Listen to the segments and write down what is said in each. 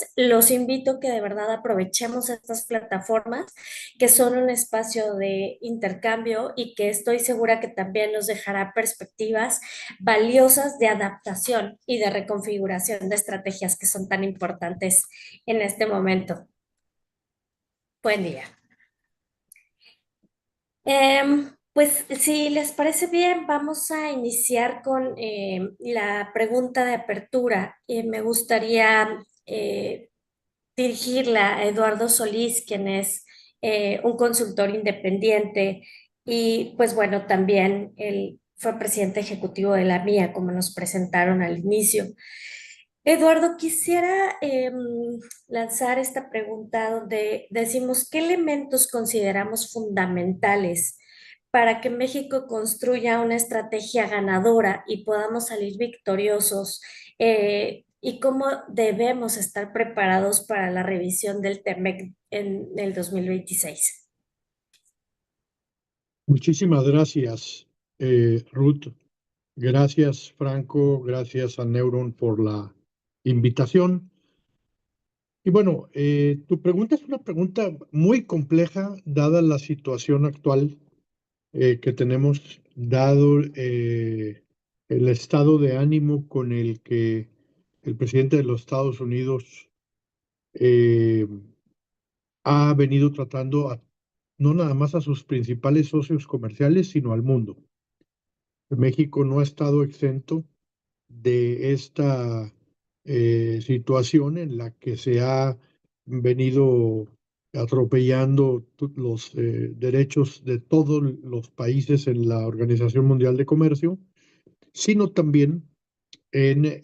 Entonces, los invito a que de verdad aprovechemos estas plataformas que son un espacio de intercambio y que estoy segura que también nos dejará perspectivas valiosas de adaptación y de reconfiguración de estrategias que son tan importantes en este momento. Buen día. Pues si les parece bien, vamos a iniciar con la pregunta de apertura. Me gustaría dirigirla a Eduardo Solís, quien es un consultor independiente y pues bueno, también él fue presidente ejecutivo de la MIA, como nos presentaron al inicio. Eduardo, quisiera lanzar esta pregunta donde decimos, ¿qué elementos consideramos fundamentales para que México construya una estrategia ganadora y podamos salir victoriosos? ¿Y cómo debemos estar preparados para la revisión del TEMEC en el 2026? Muchísimas gracias, Ruth. Gracias, Franco. Gracias a Neuron por la invitación. Y bueno, tu pregunta es una pregunta muy compleja, dada la situación actual que tenemos, dado el estado de ánimo con el que el presidente de los Estados Unidos eh, ha venido tratando no nada más a sus principales socios comerciales, sino al mundo. México no ha estado exento de esta situación en la que se ha venido atropellando los derechos de todos los países en la Organización Mundial de Comercio, sino también en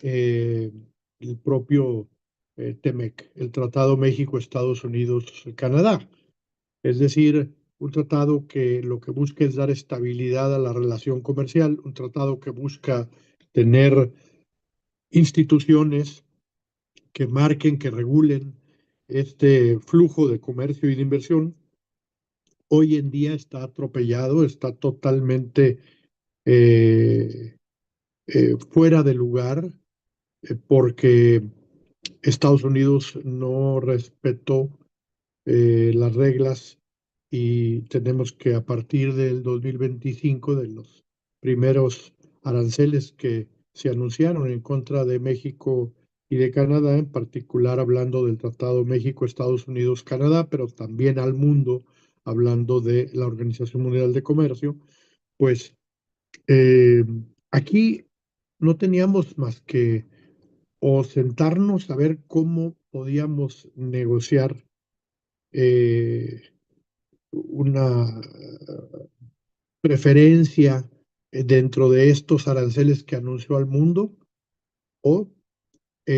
el propio TEMEC, el Tratado México-Estados Unidos-Canadá. Es decir, un tratado que lo que busca es dar estabilidad a la relación comercial, un tratado que busca tener instituciones que marquen, que regulen este flujo de comercio y de inversión. Hoy en día está atropellado, está totalmente eh, fuera de lugar, porque Estados Unidos no respetó las reglas y tenemos que a partir del 2025, de los primeros aranceles que se anunciaron en contra de México y de Canadá, en particular hablando del Tratado México-Estados Unidos-Canadá, pero también al mundo, hablando de la Organización Mundial de Comercio, pues eh, aquí no teníamos más que o sentarnos a ver cómo podíamos negociar eh, una preferencia dentro de estos aranceles que anunció al mundo, o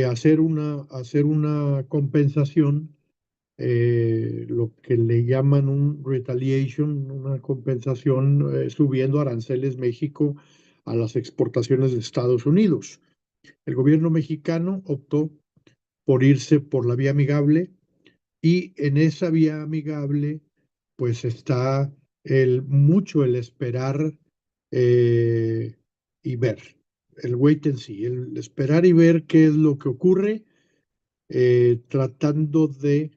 hacer una compensación, lo que le llaman un retaliation, una compensación subiendo aranceles México a las exportaciones de Estados Unidos. El gobierno mexicano optó por irse por la vía amigable, y en esa vía amigable pues está mucho el esperar eh, y ver, el wait and see, el esperar y ver qué es lo que ocurre, tratando de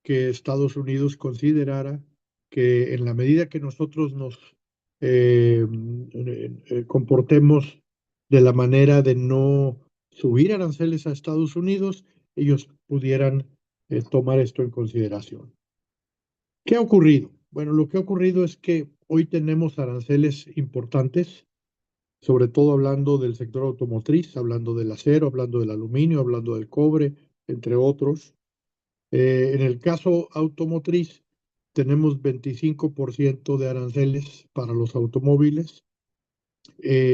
que Estados Unidos considerara que en la medida que nosotros nos comportemos de la manera de no subir aranceles a Estados Unidos, ellos pudieran tomar esto en consideración. ¿Qué ha ocurrido? Bueno, lo que ha ocurrido es que hoy tenemos aranceles importantes, sobre todo hablando del sector automotriz, hablando del acero, hablando del aluminio, hablando del cobre, entre otros. En el caso automotriz, tenemos 25% de aranceles para los automóviles,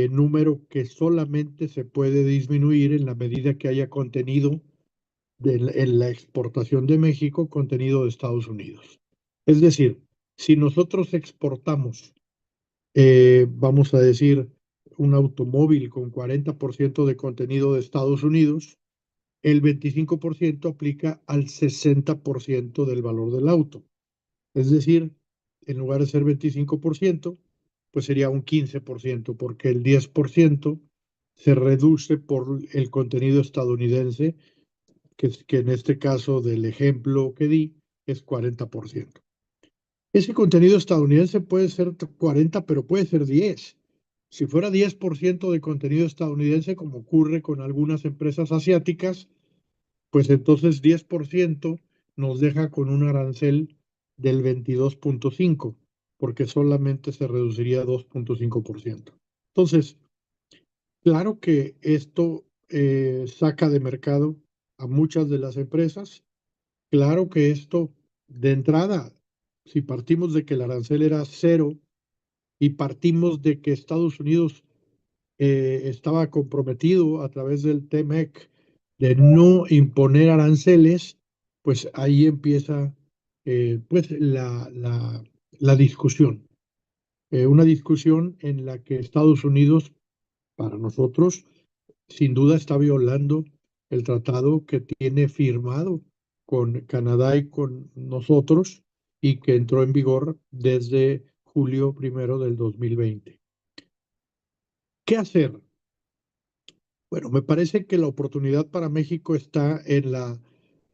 número que solamente se puede disminuir en la medida que haya contenido en la exportación de México, contenido de Estados Unidos. Es decir, si nosotros exportamos, vamos a decir, un automóvil con 40% de contenido de Estados Unidos, el 25% aplica al 60% del valor del auto. Es decir, en lugar de ser 25%, pues sería un 15%, porque el 10% se reduce por el contenido estadounidense que en este caso del ejemplo que di es 40%. Ese contenido estadounidense puede ser 40, pero puede ser 10. Si fuera 10% de contenido estadounidense, como ocurre con algunas empresas asiáticas, pues entonces 10% nos deja con un arancel del 22.5, porque solamente se reduciría 2.5%. Entonces, claro que esto saca de mercado a muchas de las empresas. Claro que esto, de entrada, si partimos de que el arancel era cero y partimos de que Estados Unidos estaba comprometido a través del TMEC de no imponer aranceles, pues ahí empieza pues la discusión. Una discusión en la que Estados Unidos, para nosotros, sin duda está violando el tratado que tiene firmado con Canadá y con nosotros y que entró en vigor desde julio 1 del 2020. ¿Qué hacer? Bueno, me parece que la oportunidad para México está en la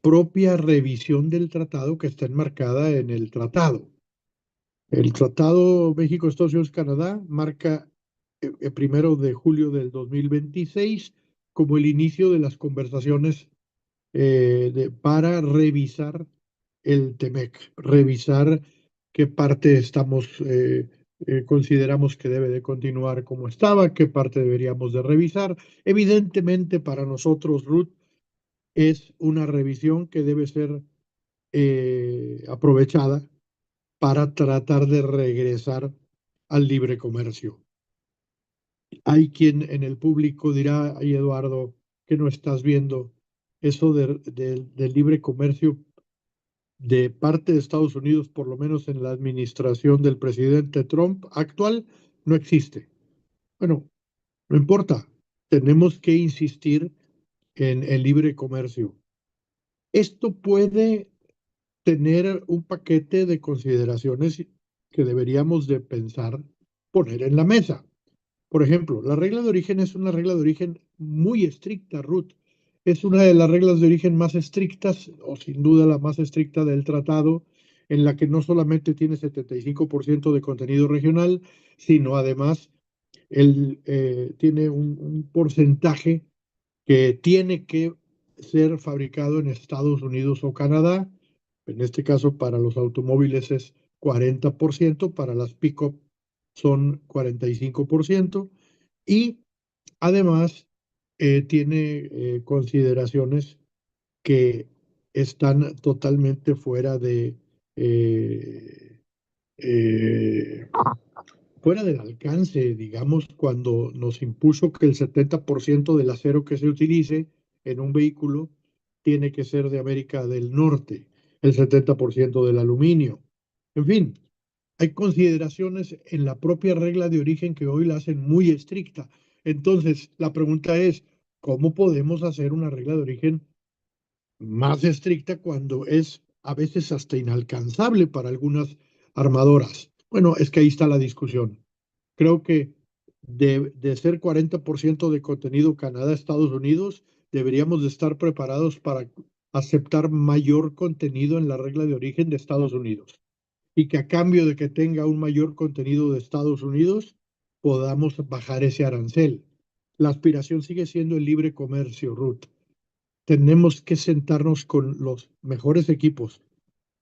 propia revisión del tratado que está enmarcada en el tratado. El tratado México, Estados Unidos, Canadá marca el 1 de julio del 2026 como el inicio de las conversaciones para revisar el TEMEC, revisar qué parte consideramos que debe de continuar como estaba, qué parte deberíamos de revisar. Evidentemente para nosotros, Ruth, es una revisión que debe ser aprovechada para tratar de regresar al libre comercio. Hay quien en el público dirá: ay, Eduardo, que no estás viendo eso del libre comercio de parte de Estados Unidos, por lo menos en la administración del presidente Trump actual, no existe. Bueno, no importa, tenemos que insistir en el libre comercio. Esto puede tener un paquete de consideraciones que deberíamos de pensar poner en la mesa. Por ejemplo, la regla de origen es una regla de origen muy estricta, Ruth. Es una de las reglas de origen más estrictas, o sin duda la más estricta del tratado, en la que no solamente tiene 75% de contenido regional, sino además él tiene un porcentaje que tiene que ser fabricado en Estados Unidos o Canadá. En este caso, para los automóviles es 40%, para las pick-up son 45%, y además tiene consideraciones que están totalmente fuera eh, eh, fuera del alcance, digamos, cuando nos impuso que el 70% del acero que se utilice en un vehículo tiene que ser de América del Norte, el 70% del aluminio. En fin, hay consideraciones en la propia regla de origen que hoy la hacen muy estricta. Entonces, la pregunta es, ¿cómo podemos hacer una regla de origen más estricta cuando es a veces hasta inalcanzable para algunas armadoras? Bueno, es que ahí está la discusión. Creo que de ser 40% de contenido Canadá-Estados Unidos, deberíamos de estar preparados para aceptar mayor contenido en la regla de origen de Estados Unidos, y que a cambio de que tenga un mayor contenido de Estados Unidos, podamos bajar ese arancel. La aspiración sigue siendo el libre comercio, Ruth. Tenemos que sentarnos con los mejores equipos.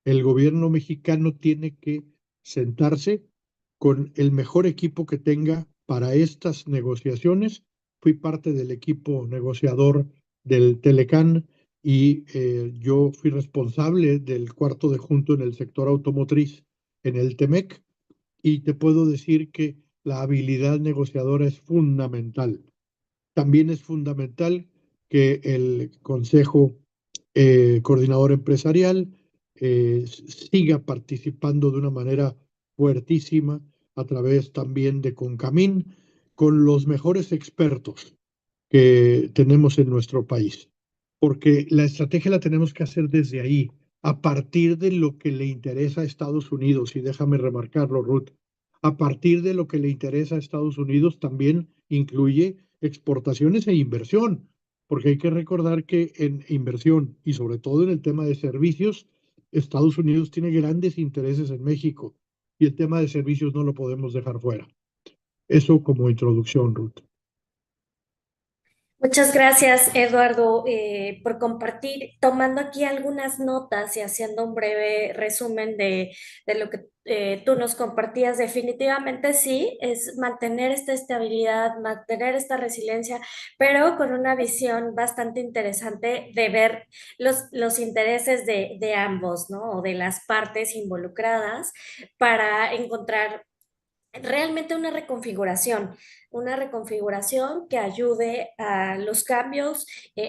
El gobierno mexicano tiene que sentarse con el mejor equipo que tenga para estas negociaciones. Fui parte del equipo negociador del Telecán y yo fui responsable del cuarto de junto en el sector automotriz en el TEMEC, y te puedo decir que la habilidad negociadora es fundamental. También es fundamental que el Consejo Coordinador Empresarial siga participando de una manera fuertísima a través también de Concamín, con los mejores expertos que tenemos en nuestro país, porque la estrategia la tenemos que hacer desde ahí, a partir de lo que le interesa a Estados Unidos, y déjame remarcarlo, Ruth, a partir de lo que le interesa a Estados Unidos también incluye exportaciones e inversión. porque hay que recordar que en inversión y sobre todo en el tema de servicios, Estados Unidos tiene grandes intereses en México y el tema de servicios no lo podemos dejar fuera. Eso como introducción, Ruth. Muchas gracias, Eduardo, por compartir, tomando aquí algunas notas y haciendo un breve resumen de lo que tú nos compartías. Definitivamente sí, es mantener esta estabilidad, mantener esta resiliencia, pero con una visión bastante interesante de ver los intereses de ambos, ¿no? O de las partes involucradas para encontrar realmente una reconfiguración que ayude a los cambios,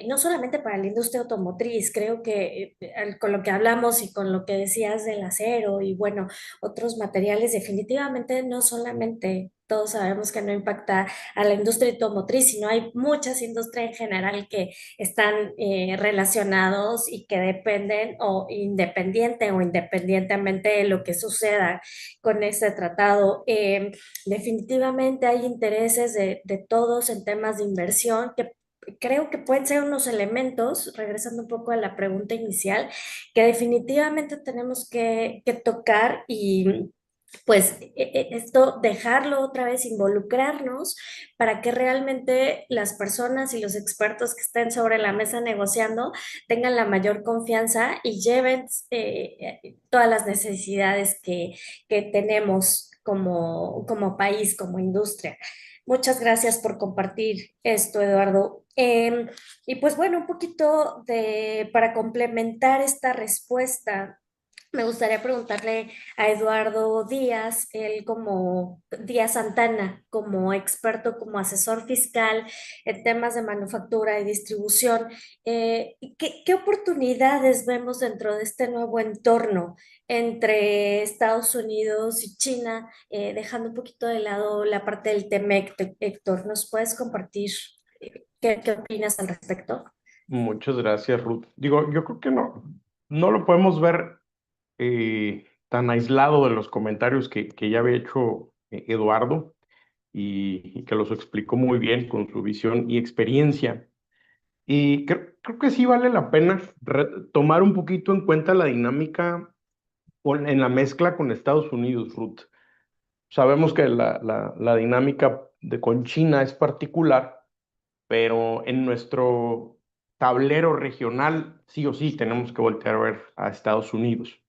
no solamente para la industria automotriz, creo que con lo que hablamos y con lo que decías del acero y bueno, otros materiales, definitivamente no solamente. Todos sabemos que no impacta a la industria automotriz, sino hay muchas industrias en general que están relacionados y que dependen o independiente o independientemente de lo que suceda con este tratado. Definitivamente hay intereses de todos en temas de inversión que creo que pueden ser unos elementos, regresando un poco a la pregunta inicial, que definitivamente tenemos que tocar y pues esto, dejarlo otra vez, involucrarnos para que realmente las personas y los expertos que estén sobre la mesa negociando tengan la mayor confianza y lleven todas las necesidades que tenemos como país, como industria. Muchas gracias por compartir esto, Eduardo. Y pues bueno, un poquito para complementar esta respuesta. Me gustaría preguntarle a Eduardo Díaz, él como Díaz Santana, como experto, como asesor fiscal en temas de manufactura y distribución, ¿qué oportunidades vemos dentro de este nuevo entorno entre Estados Unidos y China, dejando un poquito de lado la parte del TEMEC? Héctor, ¿nos puedes compartir qué opinas al respecto? Muchas gracias, Ruth. Digo, yo creo que no lo podemos ver tan aislado de los comentarios que ya había hecho Eduardo y que los explicó muy bien con su visión y experiencia. Y creo que sí vale la pena tomar un poquito en cuenta la dinámica en la mezcla con Estados Unidos, Ruth. Sabemos que la dinámica con China es particular, pero en nuestro tablero regional sí o sí tenemos que voltear a ver a Estados Unidos.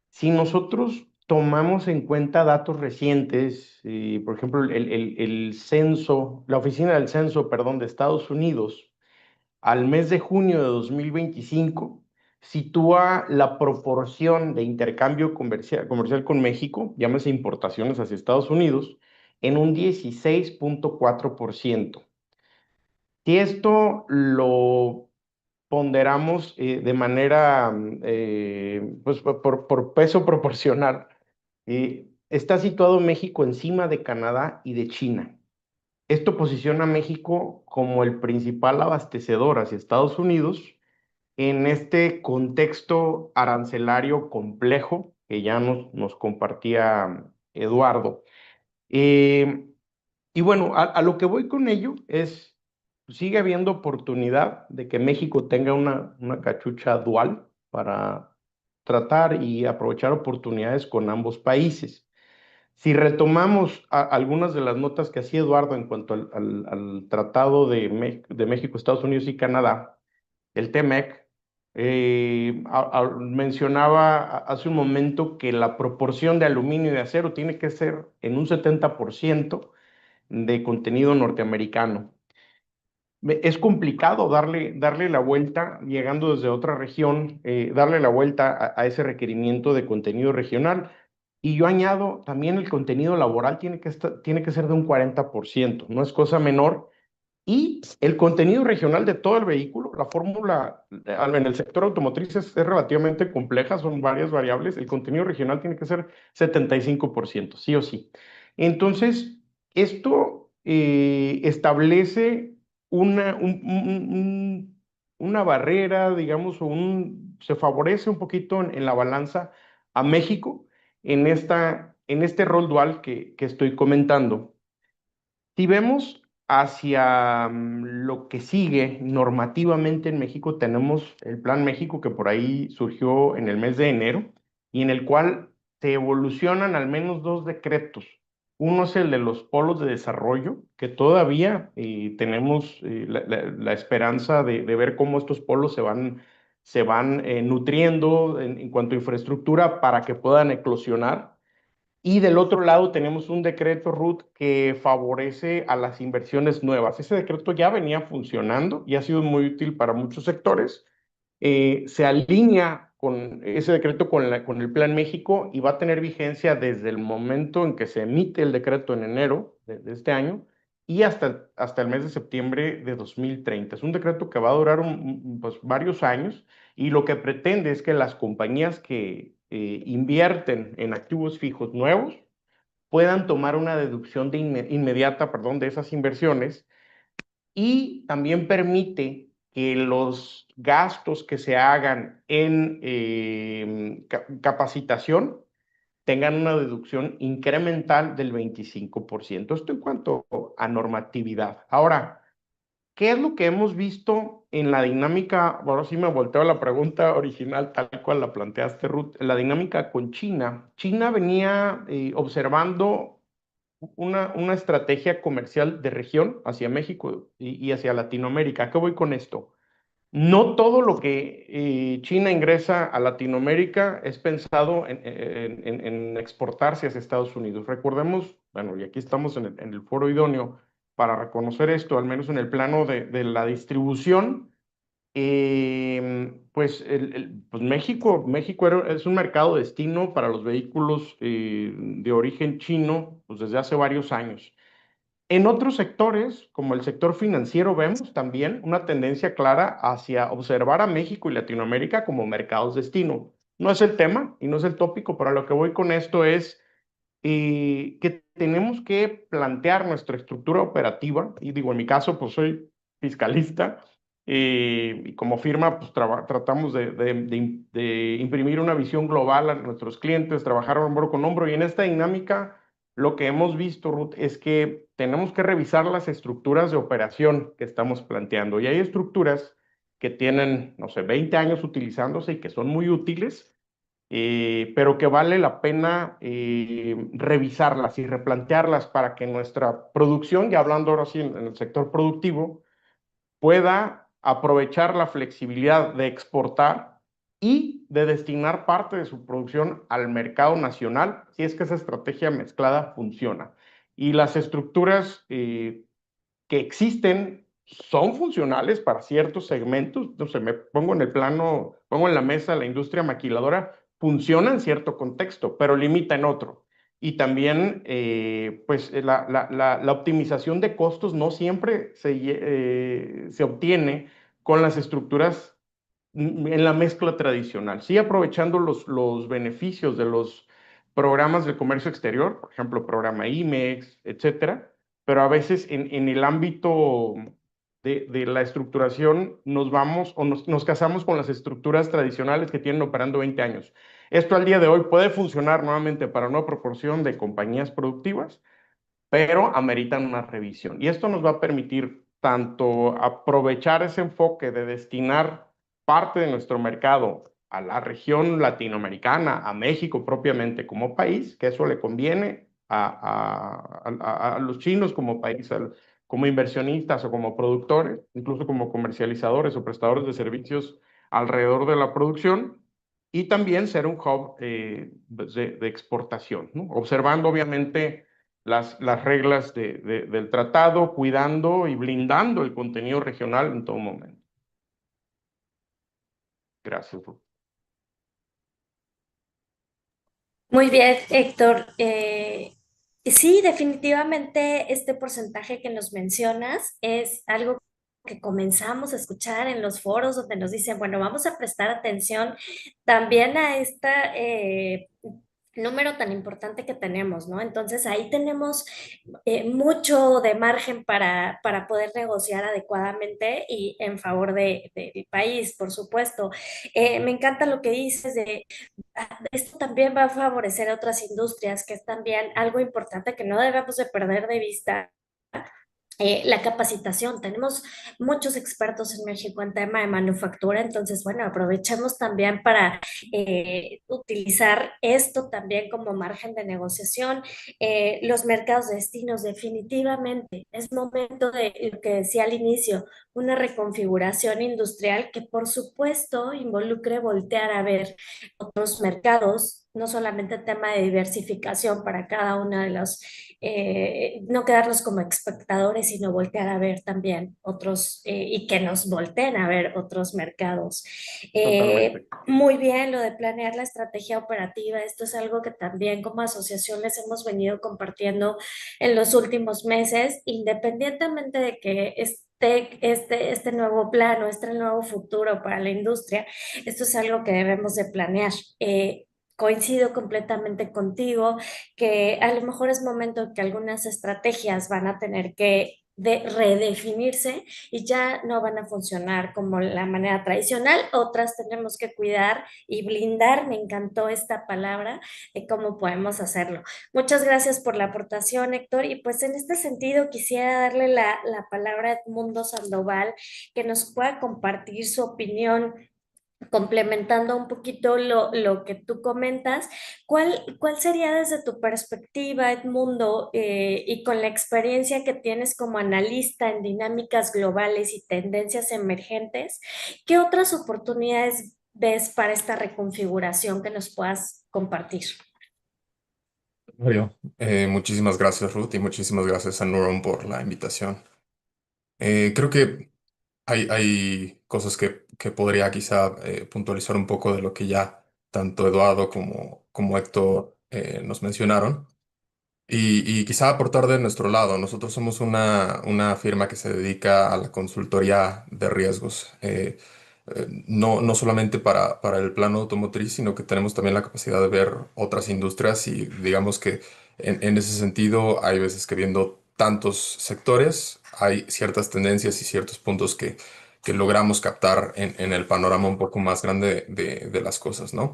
Si nosotros tomamos en cuenta datos recientes, por ejemplo, el censo, la oficina del censo, perdón, de Estados Unidos, al mes de junio de 2025, sitúa la proporción de intercambio comercial con México, llámese importaciones hacia Estados Unidos, en un 16.4%. Si esto lo ponderamos de manera, pues por peso proporcional, está situado México encima de Canadá y de China. Esto posiciona a México como el principal abastecedor hacia Estados Unidos en este contexto arancelario complejo que ya nos compartía Eduardo. Eh, y bueno, a lo que voy con ello es, sigue habiendo oportunidad de que México tenga una cachucha dual para tratar y aprovechar oportunidades con ambos países. Si retomamos algunas de las notas que hacía Eduardo en cuanto al Tratado de México, Estados Unidos y Canadá, el TEMEC, mencionaba hace un momento que la proporción de aluminio y de acero tiene que ser en un 70% de contenido norteamericano. Es complicado darle la vuelta, llegando desde otra región, darle la vuelta a ese requerimiento de contenido regional. Y yo añado, también el contenido laboral tiene que ser de un 40%, no es cosa menor. Y el contenido regional de todo el vehículo, la fórmula en el sector automotriz es relativamente compleja, son varias variables. El contenido regional tiene que ser 75%, sí o sí. Entonces, esto establece una barrera, digamos, se favorece un poquito en la balanza a México en este rol dual que estoy comentando. Si vemos hacia lo que sigue normativamente en México, tenemos el Plan México que por ahí surgió en el mes de enero y en el cual se evolucionan al menos dos decretos. Uno es el de los polos de desarrollo, que todavía tenemos la esperanza de ver cómo estos polos se van nutriendo en cuanto a infraestructura para que puedan eclosionar. Y del otro lado tenemos un decreto, Ruth, que favorece a las inversiones nuevas. Ese decreto ya venía funcionando y ha sido muy útil para muchos sectores. Se alinea con ese decreto con el Plan México y va a tener vigencia desde el momento en que se emite el decreto en enero de este año y hasta el mes de septiembre de 2030. Es un decreto que va a durar pues, varios años y lo que pretende es que las compañías que invierten en activos fijos nuevos puedan tomar una deducción inmediata, perdón, de esas inversiones y también permite que los gastos que se hagan en capacitación tengan una deducción incremental del 25%. Esto en cuanto a normatividad. Ahora, ¿qué es lo que hemos visto en la dinámica? Ahora sí me volteo a la pregunta original, tal cual la planteaste, Ruth. La dinámica con China. China venía observando una estrategia comercial de región hacia México y hacia Latinoamérica. ¿A qué voy con esto? No todo lo que China ingresa a Latinoamérica es pensado en exportarse hacia Estados Unidos. Recordemos, bueno, y aquí estamos en el foro idóneo para reconocer esto, al menos en el plano de la distribución, pues, pues México es un mercado destino para los vehículos de origen chino pues desde hace varios años. En otros sectores, como el sector financiero, vemos también una tendencia clara hacia observar a México y Latinoamérica como mercados destino. No es el tema y no es el tópico, pero a lo que voy con esto es que tenemos que plantear nuestra estructura operativa, y digo, en mi caso, pues soy fiscalista, y como firma, pues tratamos de imprimir una visión global a nuestros clientes, trabajar hombro con hombro, y en esta dinámica lo que hemos visto, Ruth, es que tenemos que revisar las estructuras de operación que estamos planteando, y hay estructuras que tienen, no sé, 20 años utilizándose y que son muy útiles, pero que vale la pena revisarlas y replantearlas para que nuestra producción, ya hablando ahora sí en el sector productivo, pueda aprovechar la flexibilidad de exportar y de destinar parte de su producción al mercado nacional, si es que esa estrategia mezclada funciona. Y las estructuras que existen son funcionales para ciertos segmentos. No sé, me pongo en el plano, pongo en la mesa la industria maquiladora, funciona en cierto contexto, pero limita en otro. Y también, pues, la optimización de costos no siempre se obtiene con las estructuras en la mezcla tradicional. Sí, aprovechando los beneficios de los programas de comercio exterior, por ejemplo, programa IMEX, etcétera, pero a veces en el ámbito de la estructuración nos vamos o nos casamos con las estructuras tradicionales que tienen operando 20 años. Esto al día de hoy puede funcionar nuevamente para una proporción de compañías productivas, pero ameritan una revisión. Y esto nos va a permitir tanto aprovechar ese enfoque de destinar parte de nuestro mercado a la región latinoamericana, a México propiamente como país, que eso le conviene a los chinos como país, como inversionistas o como productores, incluso como comercializadores o prestadores de servicios alrededor de la producción, y también ser un hub de exportación, ¿no? Observando obviamente las reglas del tratado, cuidando y blindando el contenido regional en todo momento. Gracias, Ruth. Muy bien, Héctor. Sí, definitivamente este porcentaje que nos mencionas es algo que comenzamos a escuchar en los foros donde nos dicen, bueno, vamos a prestar atención también a este número tan importante que tenemos, ¿no? Entonces ahí tenemos mucho de margen para poder negociar adecuadamente y en favor del país, por supuesto. Me encanta lo que dices de esto también va a favorecer a otras industrias, que es también algo importante que no debemos de perder de vista, la capacitación. Tenemos muchos expertos en México en tema de manufactura, entonces, bueno, aprovechemos también para utilizar esto también como margen de negociación. Los mercados de destinos, definitivamente, es momento de lo que decía al inicio, una reconfiguración industrial que por supuesto involucre voltear a ver otros mercados, no solamente tema de diversificación para cada uno de los no quedarnos como espectadores, sino voltear a ver también otros y que nos volteen a ver otros mercados. Totalmente. Muy bien lo de planear la estrategia operativa. Esto es algo que también como asociación les hemos venido compartiendo en los últimos meses, independientemente de que este nuevo plano, este nuevo futuro para la industria. Esto es algo que debemos de planear. Coincido completamente contigo que a lo mejor es momento que algunas estrategias van a tener que redefinirse y ya no van a funcionar como la manera tradicional. Otras tenemos que cuidar y blindar, me encantó esta palabra, de cómo podemos hacerlo. Muchas gracias por la aportación, Héctor. Y pues en este sentido quisiera darle la palabra a Edmundo Sandoval, que nos pueda compartir su opinión complementando un poquito lo que tú comentas. ¿Cuál sería desde tu perspectiva, Edmundo, y con la experiencia que tienes como analista en dinámicas globales y tendencias emergentes, qué otras oportunidades ves para esta reconfiguración que nos puedas compartir? Mario, muchísimas gracias Ruth y muchísimas gracias a Nuron por la invitación. Creo que hay cosas que podría quizá puntualizar un poco de lo que ya tanto Eduardo como Héctor nos mencionaron. Y quizá aportar de nuestro lado. Nosotros somos una firma que se dedica a la consultoría de riesgos. No solamente para el plano automotriz, sino que tenemos también la capacidad de ver otras industrias y digamos que en ese sentido hay veces que viendo tantos sectores hay ciertas tendencias y ciertos puntos que logramos captar en el panorama un poco más grande de las cosas, ¿no?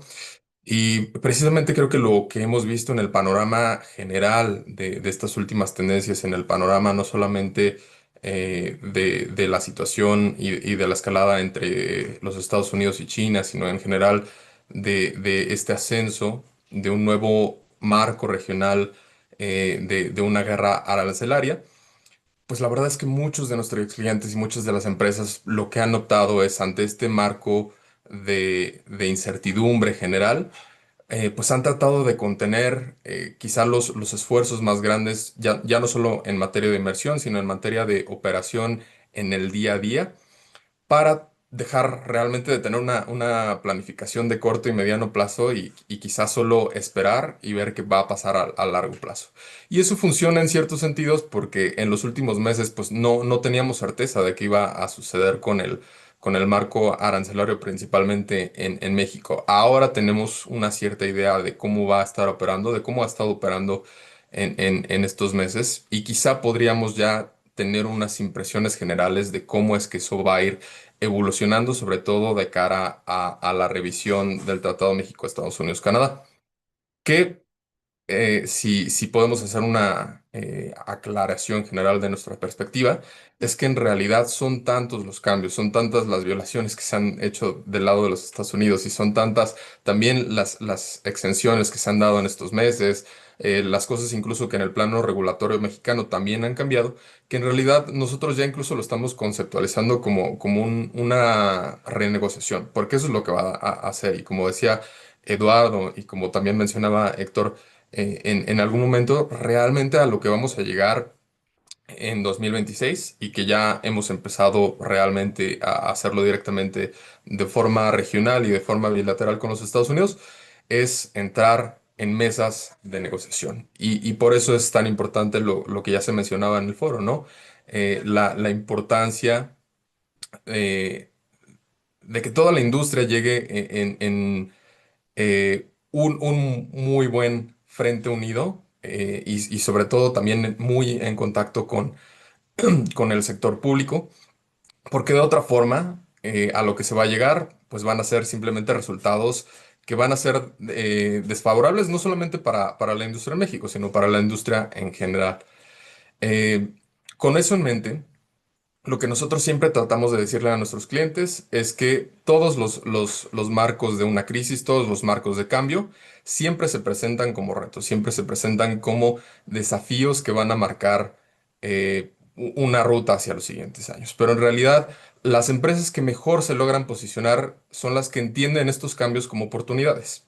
Y precisamente creo que lo que hemos visto en el panorama general de estas últimas tendencias, en el panorama no solamente de la situación y de la escalada entre los Estados Unidos y China, sino en general de este ascenso de un nuevo marco regional de una guerra arancelaria, pues la verdad es que muchos de nuestros clientes y muchas de las empresas lo que han optado es ante este marco de incertidumbre general pues han tratado de contener quizá los esfuerzos más grandes, ya no solo en materia de inversión, sino en materia de operación en el día a día, para dejar realmente de tener una planificación de corto y mediano plazo y quizás solo esperar y ver qué va a pasar a largo plazo. Y eso funciona en ciertos sentidos porque en los últimos meses pues no teníamos certeza de qué iba a suceder con el marco arancelario principalmente en México. Ahora tenemos una cierta idea de cómo va a estar operando, de cómo ha estado operando en estos meses y quizá podríamos ya tener unas impresiones generales de cómo es que eso va a ir evolucionando, sobre todo de cara a la revisión del Tratado México-Estados Unidos-Canadá, que si podemos hacer una aclaración general de nuestra perspectiva, es que en realidad son tantos los cambios, son tantas las violaciones que se han hecho del lado de los Estados Unidos y son tantas también las exenciones que se han dado en estos meses, las cosas incluso que en el plano regulatorio mexicano también han cambiado, que en realidad nosotros ya incluso lo estamos conceptualizando como una renegociación, porque eso es lo que va a hacer. Y como decía Eduardo y como también mencionaba Héctor, en algún momento realmente a lo que vamos a llegar en 2026 y que ya hemos empezado realmente a hacerlo directamente de forma regional y de forma bilateral con los Estados Unidos, es entrar en mesas de negociación. Y por eso es tan importante lo que ya se mencionaba en el foro, ¿no? La importancia eh, de que toda la industria llegue un muy buen frente unido y sobre todo también muy en contacto con el sector público, porque de otra forma a lo que se va a llegar pues van a ser simplemente resultados que van a ser desfavorables no solamente para la industria en México, sino para la industria en general. Eh, con eso en mente, lo que nosotros siempre tratamos de decirle a nuestros clientes es que todos los marcos de una crisis, todos los marcos de cambio, siempre se presentan como retos, siempre se presentan como desafíos que van a marcar una ruta hacia los siguientes años. Pero en realidad, las empresas que mejor se logran posicionar son las que entienden estos cambios como oportunidades.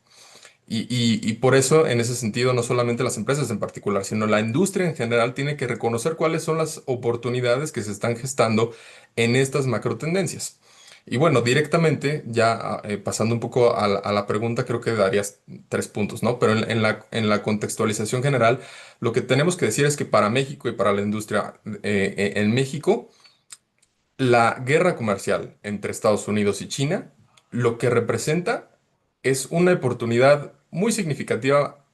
Y por eso, en ese sentido, no solamente las empresas en particular, sino la industria en general tiene que reconocer cuáles son las oportunidades que se están gestando en estas macro tendencias. Y bueno, directamente, ya pasando un poco a la pregunta, creo que darías 3 puntos, ¿no? Pero en la contextualización general, lo que tenemos que decir es que para México y para la industria en México, la guerra comercial entre Estados Unidos y China lo que representa es una oportunidad muy significativa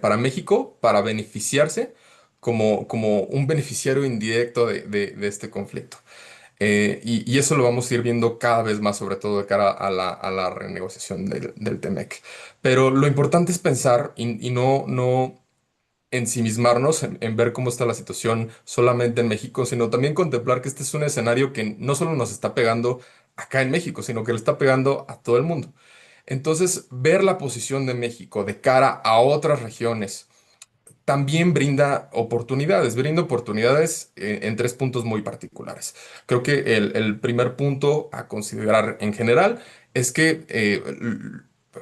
para México para beneficiarse como un beneficiario indirecto de este conflicto. Y eso lo vamos a ir viendo cada vez más, sobre todo de cara a la renegociación del TEMEC. Pero lo importante es pensar y no ensimismarnos en ver cómo está la situación solamente en México, sino también contemplar que este es un escenario que no solo nos está pegando acá en México, sino que le está pegando a todo el mundo. Entonces, ver la posición de México de cara a otras regiones también brinda oportunidades en 3 puntos muy particulares. Creo que el primer punto a considerar en general es que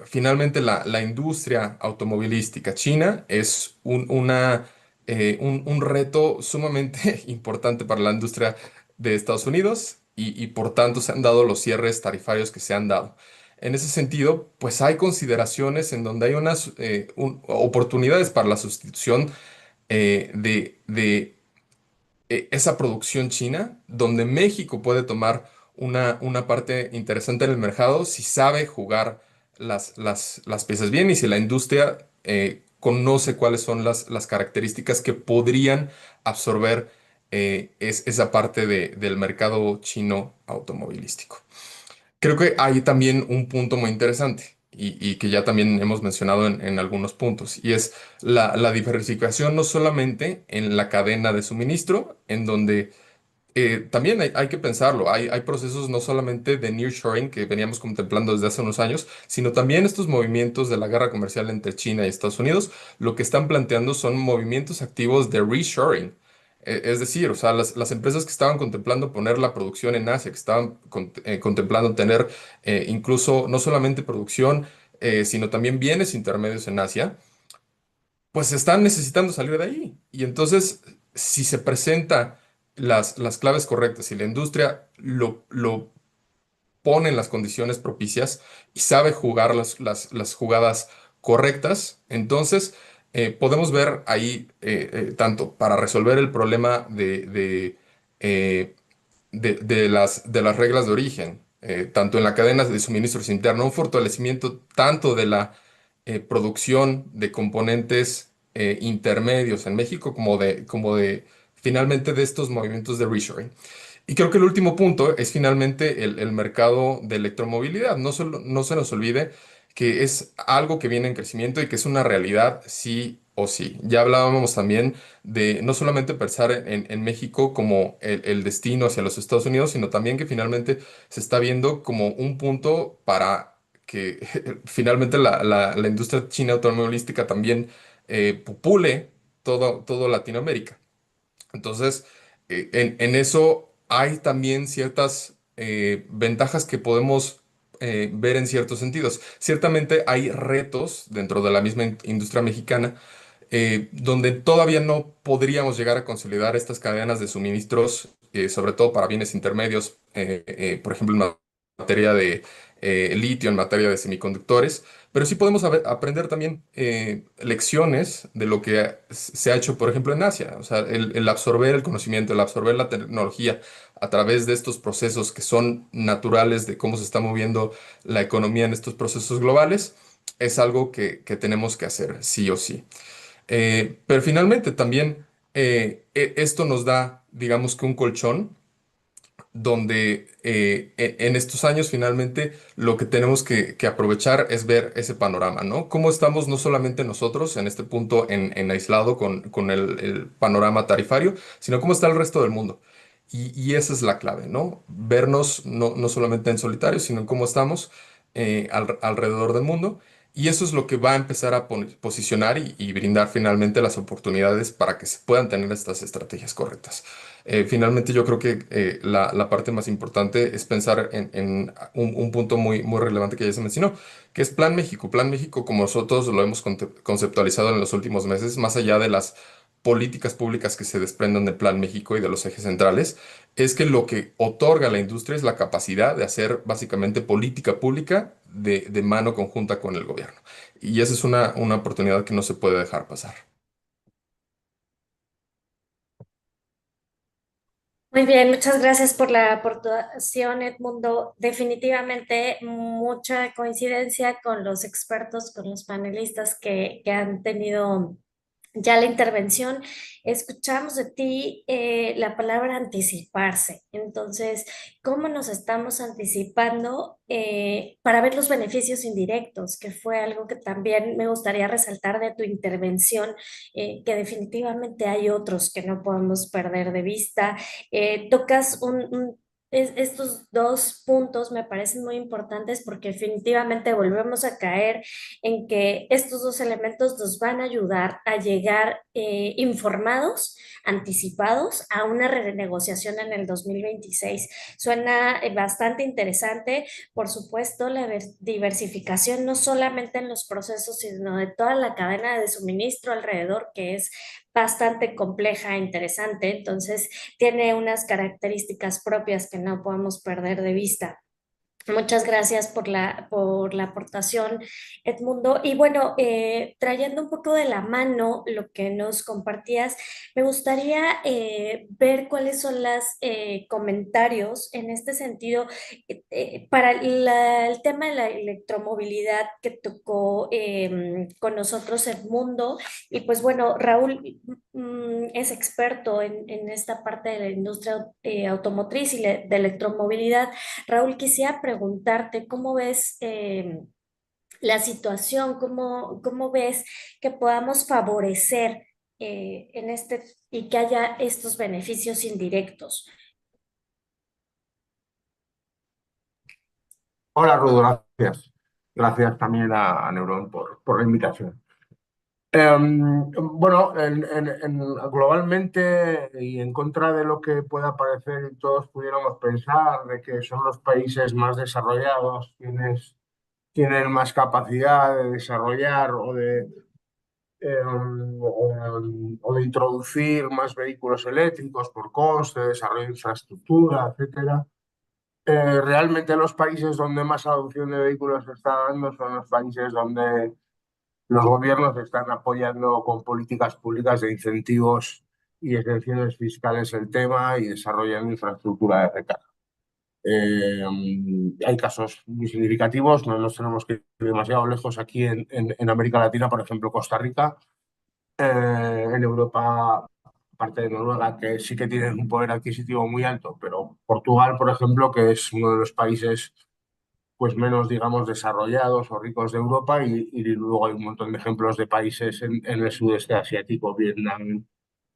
finalmente la industria automovilística china es un reto sumamente importante para la industria de Estados Unidos y por tanto se han dado los cierres tarifarios que se han dado. En ese sentido, pues hay consideraciones en donde hay unas oportunidades para la sustitución de esa producción china, donde México puede tomar una parte interesante en el mercado si sabe jugar las piezas bien y si la industria conoce cuáles son las características que podrían absorber esa parte del mercado chino automovilístico. Creo que hay también un punto muy interesante y que ya también hemos mencionado en algunos puntos, y es la diversificación no solamente en la cadena de suministro, en donde también hay que pensarlo, hay procesos no solamente de nearshoring que veníamos contemplando desde hace unos años, sino también estos movimientos de la guerra comercial entre China y Estados Unidos, lo que están planteando son movimientos activos de reshoring. Es decir, o sea, las empresas que estaban contemplando poner la producción en Asia, que estaban contemplando tener incluso no solamente producción, sino también bienes intermedios en Asia, pues están necesitando salir de ahí. Y entonces, si se presenta las claves correctas y la industria lo pone en las condiciones propicias y sabe jugar las jugadas correctas, entonces podemos ver ahí tanto para resolver el problema eh, de las reglas de origen, tanto en la cadena de suministros interna, un fortalecimiento tanto de la producción de componentes intermedios en México como de finalmente de estos movimientos de reshoring. Y creo que el último punto es finalmente el mercado de electromovilidad. No se nos olvide que es algo que viene en crecimiento y que es una realidad sí o sí. Ya hablábamos también de no solamente pensar en México como el destino hacia los Estados Unidos, sino también que finalmente se está viendo como un punto para que finalmente la industria china automovilística también popule todo Latinoamérica. Entonces, en eso hay también ciertas ventajas que podemos ver en ciertos sentidos. Ciertamente hay retos dentro de la misma industria mexicana donde todavía no podríamos llegar a consolidar estas cadenas de suministros, sobre todo para bienes intermedios, por ejemplo, en materia de litio, en materia de semiconductores, pero sí podemos aprender también lecciones de lo que se ha hecho, por ejemplo, en Asia. O sea, el absorber el conocimiento, el absorber la tecnología a través de estos procesos que son naturales de cómo se está moviendo la economía en estos procesos globales, es algo que tenemos que hacer, sí o sí. Pero finalmente también esto nos da, digamos que un colchón donde en estos años finalmente lo que tenemos que aprovechar es ver ese panorama, ¿no? Cómo estamos no solamente nosotros en este punto en aislado con el panorama tarifario, sino cómo está el resto del mundo. Y esa es la clave, ¿no? Vernos no solamente en solitario, sino en cómo estamos alrededor del mundo. Y eso es lo que va a empezar a posicionar y brindar finalmente las oportunidades para que se puedan tener estas estrategias correctas. Finalmente yo creo que la parte más importante es pensar en un punto muy relevante que ya se mencionó, que es Plan México. Plan México, como nosotros lo hemos conceptualizado en los últimos meses, más allá de las políticas públicas que se desprenden del Plan México y de los ejes centrales, es que lo que otorga a la industria es la capacidad de hacer básicamente política pública de mano conjunta con el gobierno. Y esa es una oportunidad que no se puede dejar pasar. Muy bien, muchas gracias por la aportación, Edmundo. Definitivamente mucha coincidencia con los expertos, con los panelistas que han tenido ya la intervención. Escuchamos de ti la palabra anticiparse. Entonces, ¿cómo nos estamos anticipando para ver los beneficios indirectos? Que fue algo que también me gustaría resaltar de tu intervención, que definitivamente hay otros que no podemos perder de vista. Tocas estos dos puntos me parecen muy importantes porque definitivamente volvemos a caer en que estos dos elementos nos van a ayudar a llegar informados, anticipados a una renegociación en el 2026. Suena bastante interesante, por supuesto, la diversificación no solamente en los procesos, sino de toda la cadena de suministro alrededor, que es bastante compleja e interesante, entonces tiene unas características propias que no podemos perder de vista. Muchas gracias por la aportación, Edmundo. Y bueno, trayendo un poco de la mano lo que nos compartías, me gustaría ver cuáles son los comentarios en este sentido para el tema de la electromovilidad que tocó con nosotros Edmundo. Y pues bueno, Raúl es experto en esta parte de la industria automotriz y de electromovilidad. Raúl, quisiera preguntarte cómo ves la situación, cómo ves que podamos favorecer en este y que haya estos beneficios indirectos. Hola, Rudo, gracias. Gracias también a Neuron por la invitación. Bueno, globalmente y en contra de lo que pueda parecer y todos pudiéramos pensar de que son los países más desarrollados quienes tienen más capacidad de desarrollar o de introducir más vehículos eléctricos por coste, desarrollo de infraestructura, etcétera. Realmente los países donde más adopción de vehículos se está dando son los países donde los gobiernos están apoyando con políticas públicas de incentivos y exenciones fiscales el tema y desarrollando infraestructura de recarga. Hay casos muy significativos, no nos tenemos que ir demasiado lejos aquí en América Latina, por ejemplo, Costa Rica, en Europa, aparte de Noruega, que sí que tienen un poder adquisitivo muy alto, pero Portugal, por ejemplo, que es uno de los países pues menos, digamos, desarrollados o ricos de Europa y luego hay un montón de ejemplos de países en el sudeste asiático, Vietnam,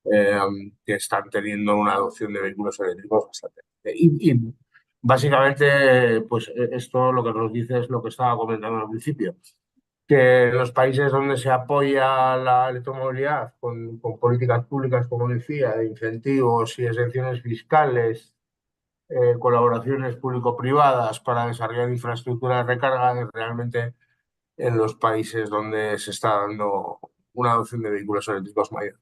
eh, que están teniendo una adopción de vehículos eléctricos bastante. Y básicamente, pues esto lo que nos dice es lo que estaba comentando al principio, que en los países donde se apoya la electromovilidad con políticas públicas, como decía, de incentivos y exenciones fiscales, colaboraciones público-privadas para desarrollar infraestructura de recarga, es realmente en los países donde se está dando una adopción de vehículos eléctricos mayor.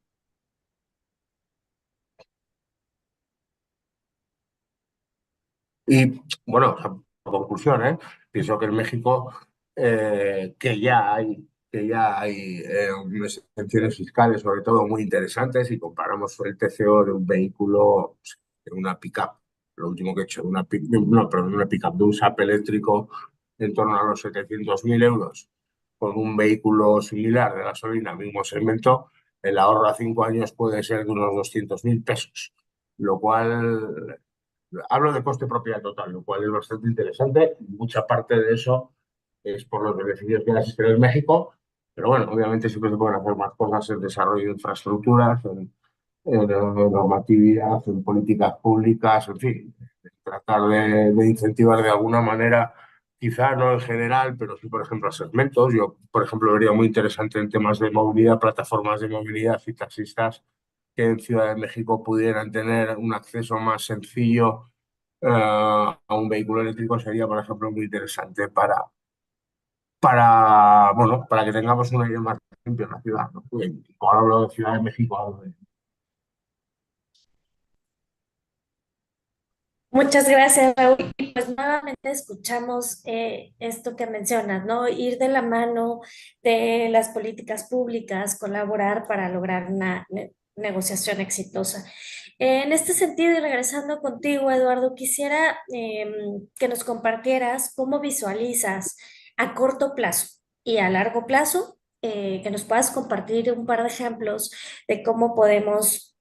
Y bueno, a conclusión, pienso que en México que ya hay unas exenciones fiscales, sobre todo muy interesantes, y comparamos el TCO de un vehículo, de una pick-up, lo último que he hecho, una pick-up de un SAP eléctrico en torno a los 700.000 euros, con un vehículo similar de gasolina, mismo segmento, el ahorro a 5 años puede ser de unos 200.000 pesos, lo cual hablo de coste propiedad total, lo cual es bastante interesante. Mucha parte de eso es por los beneficios que existen en México, pero bueno, obviamente siempre se pueden hacer más cosas en desarrollo de infraestructuras, en normatividad, en políticas públicas, en fin, tratar de incentivar de alguna manera, quizá no en general, pero sí, por ejemplo, a segmentos. Yo, por ejemplo, vería muy interesante en temas de movilidad, plataformas de movilidad y taxistas que en Ciudad de México pudieran tener un acceso más sencillo a un vehículo eléctrico sería, por ejemplo, muy interesante bueno, para que tengamos un aire más limpio en la ciudad, ¿no? Ahora hablo de Ciudad de México, hablo de... Muchas gracias, Raúl. Y pues nuevamente escuchamos esto que mencionas, ¿no? Ir de la mano de las políticas públicas, colaborar para lograr una negociación exitosa. En este sentido, y regresando contigo, Eduardo, quisiera que nos compartieras cómo visualizas a corto plazo y a largo plazo, que nos puedas compartir un par de ejemplos de cómo podemos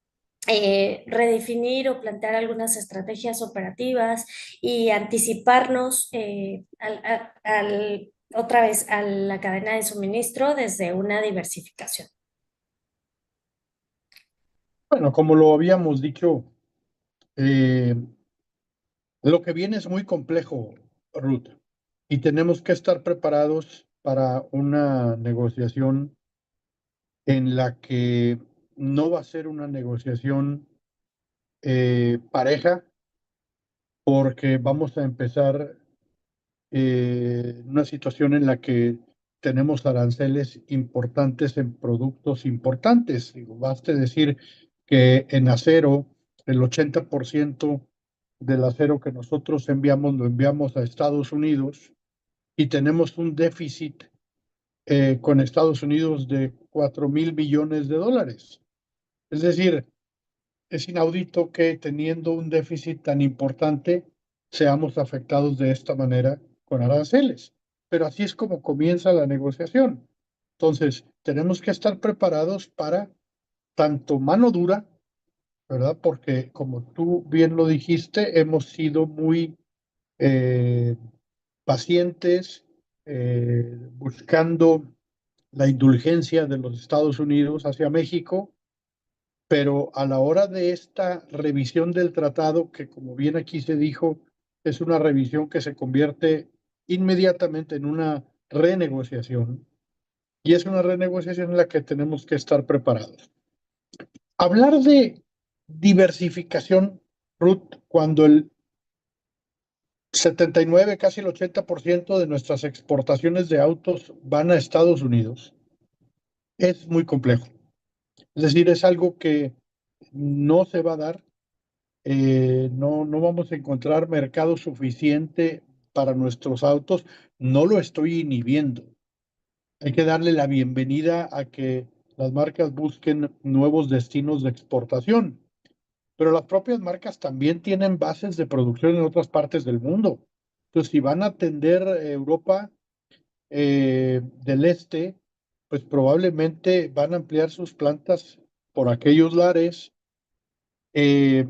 redefinir o plantear algunas estrategias operativas y anticiparnos otra vez a la cadena de suministro desde una diversificación. Bueno, como lo habíamos dicho, lo que viene es muy complejo, Ruth, y tenemos que estar preparados para una negociación en la que no va a ser una negociación pareja, porque vamos a empezar una situación en la que tenemos aranceles importantes en productos importantes. Digo, baste decir que en acero, el 80% del acero que nosotros enviamos lo enviamos a Estados Unidos y tenemos un déficit con Estados Unidos de 4.000 billones de dólares. Es decir, es inaudito que teniendo un déficit tan importante seamos afectados de esta manera con aranceles. Pero así es como comienza la negociación. Entonces, tenemos que estar preparados para tanto mano dura, ¿verdad? Porque como tú bien lo dijiste, hemos sido muy eh, pacientes buscando la indulgencia de los Estados Unidos hacia México, pero a la hora de esta revisión del tratado, que como bien aquí se dijo, es una revisión que se convierte inmediatamente en una renegociación, y es una renegociación en la que tenemos que estar preparados. Hablar de diversificación, Ruth, cuando el 79, casi el 80% de nuestras exportaciones de autos van a Estados Unidos, es muy complejo. Es decir, es algo que no se va a dar. No vamos a encontrar mercado suficiente para nuestros autos. No lo estoy inhibiendo. Hay que darle la bienvenida a que las marcas busquen nuevos destinos de exportación, pero las propias marcas también tienen bases de producción en otras partes del mundo. Entonces, si van a atender Europa del Este, pues probablemente van a ampliar sus plantas por aquellos lares. Eh,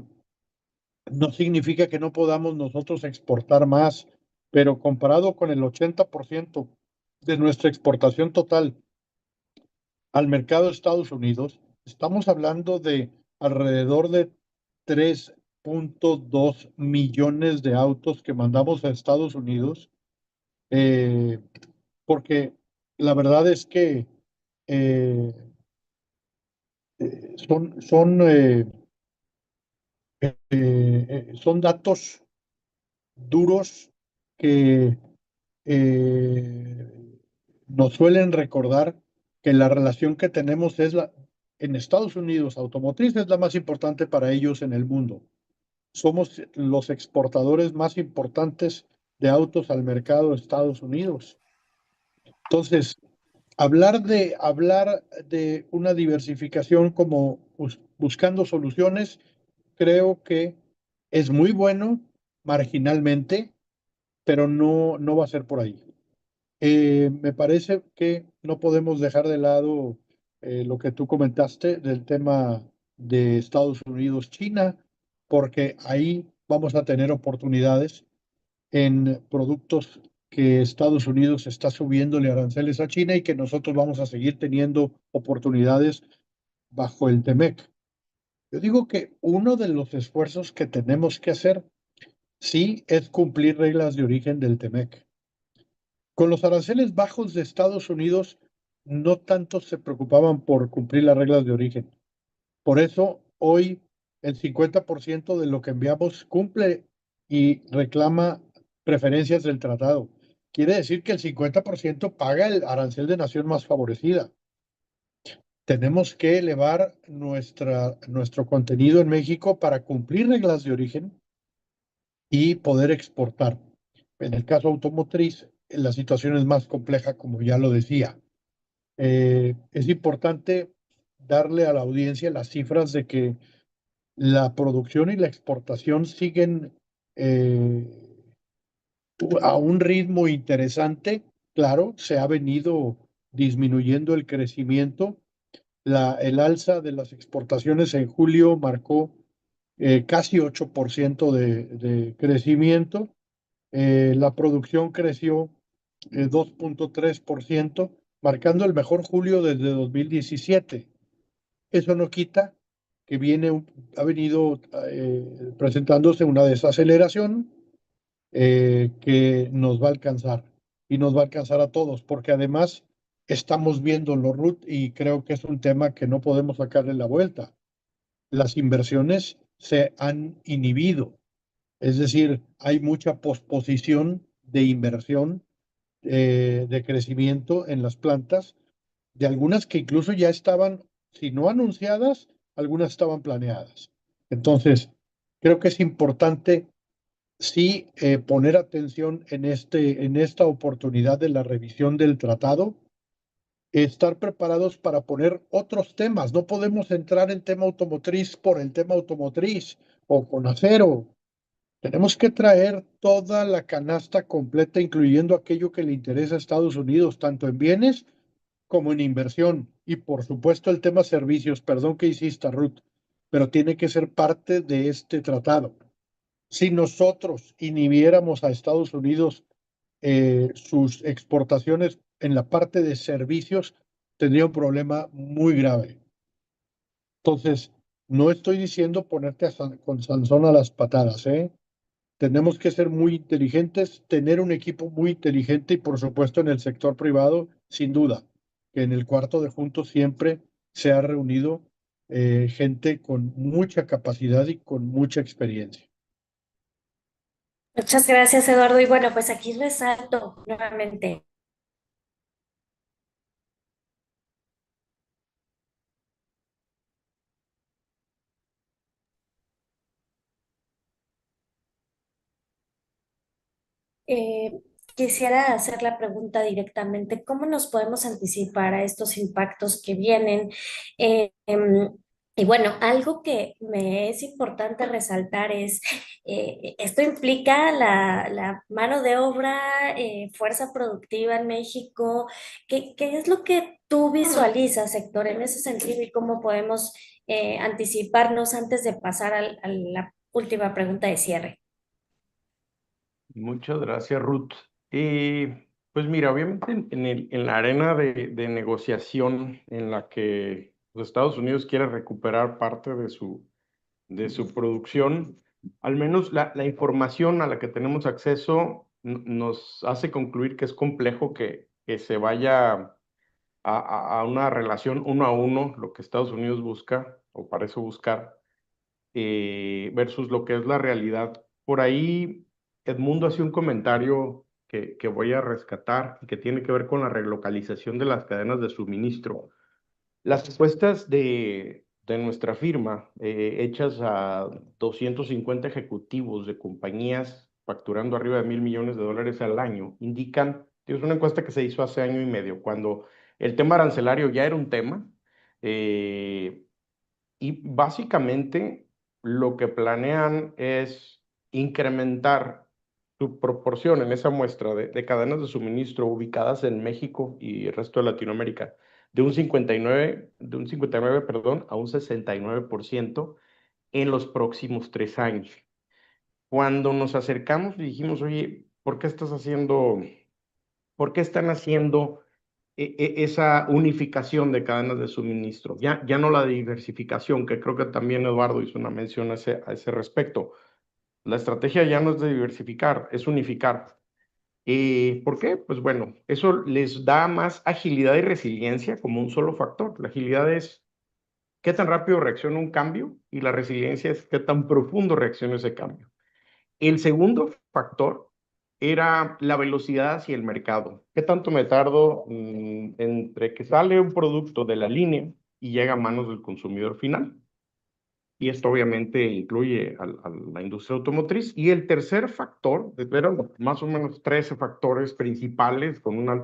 No significa que no podamos nosotros exportar más, pero comparado con el 80% de nuestra exportación total al mercado de Estados Unidos, estamos hablando de alrededor de 3.2 millones de autos que mandamos a Estados Unidos, eh, porque la verdad es que eh, son datos duros que nos suelen recordar que la relación que tenemos en Estados Unidos, automotriz es la más importante para ellos en el mundo. Somos los exportadores más importantes de autos al mercado de Estados Unidos. Entonces, hablar de una diversificación como buscando soluciones, creo que es muy bueno marginalmente, pero no va a ser por ahí. Me parece que no podemos dejar de lado lo que tú comentaste del tema de Estados Unidos-China, porque ahí vamos a tener oportunidades en productos que Estados Unidos está subiéndole aranceles a China y que nosotros vamos a seguir teniendo oportunidades bajo el TEMEC. Yo digo que uno de los esfuerzos que tenemos que hacer, sí, es cumplir reglas de origen del TEMEC. Con los aranceles bajos de Estados Unidos, no tanto se preocupaban por cumplir las reglas de origen. Por eso, hoy el 50% de lo que enviamos cumple y reclama preferencias del tratado. Quiere decir que el 50% paga el arancel de nación más favorecida. Tenemos que elevar nuestro contenido en México para cumplir reglas de origen y poder exportar. En el caso automotriz, la situación es más compleja, como ya lo decía. Es importante darle a la audiencia las cifras de que la producción y la exportación siguen a un ritmo interesante. Claro, se ha venido disminuyendo el crecimiento. El alza de las exportaciones en julio marcó casi 8% de crecimiento. La producción creció 2.3%, marcando el mejor julio desde 2017. Eso no quita que ha venido presentándose una desaceleración que nos va a alcanzar y nos va a alcanzar a todos, porque además estamos viendo los RUT y creo que es un tema que no podemos sacarle la vuelta. Las inversiones se han inhibido, es decir, hay mucha posposición de inversión, de crecimiento en las plantas, de algunas que incluso ya estaban, si no anunciadas, algunas estaban planeadas. Entonces, creo que es importante sí poner atención en esta oportunidad de la revisión del tratado, estar preparados para poner otros temas. No podemos entrar en tema automotriz por el tema automotriz o con acero. Tenemos que traer toda la canasta completa, incluyendo aquello que le interesa a Estados Unidos, tanto en bienes como en inversión. Y por supuesto el tema servicios, perdón que insista, Ruth, pero tiene que ser parte de este tratado. Si nosotros inhibiéramos a Estados Unidos sus exportaciones en la parte de servicios, tendría un problema muy grave. Entonces, no estoy diciendo ponerte con Sansón a las patadas, ¿eh? Tenemos que ser muy inteligentes, tener un equipo muy inteligente y por supuesto en el sector privado, sin duda, que en el cuarto de juntos siempre se ha reunido gente con mucha capacidad y con mucha experiencia. Muchas gracias, Eduardo. Y bueno, pues aquí resalto nuevamente. Eh, Quisiera hacer la pregunta directamente, ¿cómo nos podemos anticipar a estos impactos que vienen? Y bueno, algo que me es importante resaltar es, esto implica la mano de obra, fuerza productiva en México. ¿Qué es lo que tú visualizas, Héctor, en ese sentido y cómo podemos anticiparnos antes de pasar a la última pregunta de cierre? Muchas gracias, Ruth. Pues mira, obviamente en la arena de negociación en la que los Estados Unidos quiere recuperar parte de su producción, al menos la información a la que tenemos acceso nos hace concluir que es complejo que se vaya a una relación uno a uno, lo que Estados Unidos busca o parece buscar, versus lo que es la realidad. Por ahí, Edmundo hace un comentario que voy a rescatar y que tiene que ver con la relocalización de las cadenas de suministro. Las encuestas de nuestra firma, hechas a 250 ejecutivos de compañías facturando arriba de $1,000 millones al año, indican, es una encuesta que se hizo hace año y medio, cuando el tema arancelario ya era un tema, y básicamente lo que planean es incrementar su proporción en esa muestra de cadenas de suministro ubicadas en México y el resto de Latinoamérica de un 59, perdón, a un 69% en los próximos 3 años. cuando nos acercamos y dijimos, oye, ¿por qué están haciendo esa unificación de cadenas de suministro? Ya no la diversificación, que creo que también Eduardo hizo una mención a ese respecto. La estrategia ya no es de diversificar, es unificar. ¿Por qué? Pues bueno, eso les da más agilidad y resiliencia como un solo factor. La agilidad es qué tan rápido reacciona un cambio y la resiliencia es qué tan profundo reacciona ese cambio. El segundo factor era la velocidad hacia el mercado. ¿Qué tanto me tardo entre que sale un producto de la línea y llega a manos del consumidor final? Y esto obviamente incluye a la industria automotriz. Y el tercer factor, eran más o menos 13 factores principales con una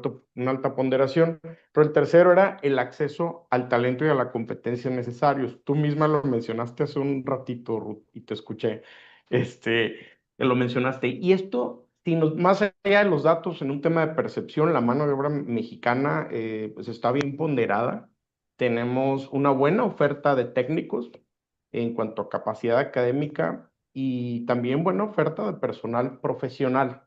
alta ponderación, pero el tercero era el acceso al talento y a la competencia necesarios. Tú misma lo mencionaste hace un ratito, Ruth, y te escuché, que lo mencionaste. Y esto, más allá de los datos, en un tema de percepción, la mano de obra mexicana pues está bien ponderada. Tenemos una buena oferta de técnicos en cuanto a capacidad académica y también buena oferta de personal profesional.